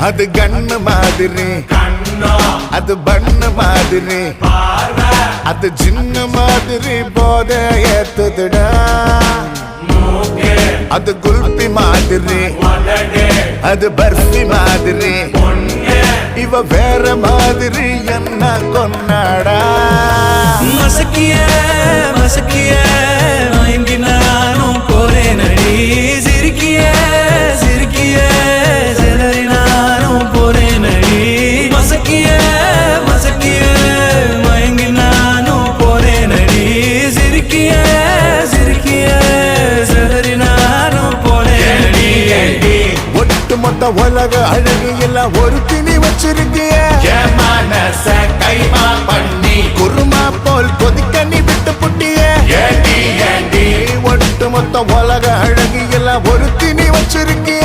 அது கண்ணு மாதிரி, அது பண்ணு மாதிரி, அது சின்ன மாதிரி போத ஏத்துதுடா. அது குல்பி மாதிரி, அது பர்ஃபி மாதிரி, இவ வேற மாதிரி என்ன கொண்டாடா. மசக்கிய மசக்கிய மயங்கி நானும் போறேன் அடி. சிரிக்கிய சிரிக்கிய சிதறி நானும் போறேன் அடி. மசக்கிய மசக்கிய மயங்கி நானும் போறேன் அடி. சிரிக்கிய சிரிக்கிய சிதறி நானும் போறேன் அடி. ஒட்டு மொத்த உலக அழகு எல்லாம் ஒரு திணி வச்சிருக்கிய. கைமா பண்ணி குருமா போல் கொதிக்க நீ விட்டு புட்டிய. ஒட்டு மொத்த உலக அழகு எல்லாம் ஒரு திணி வச்சிருக்கிய.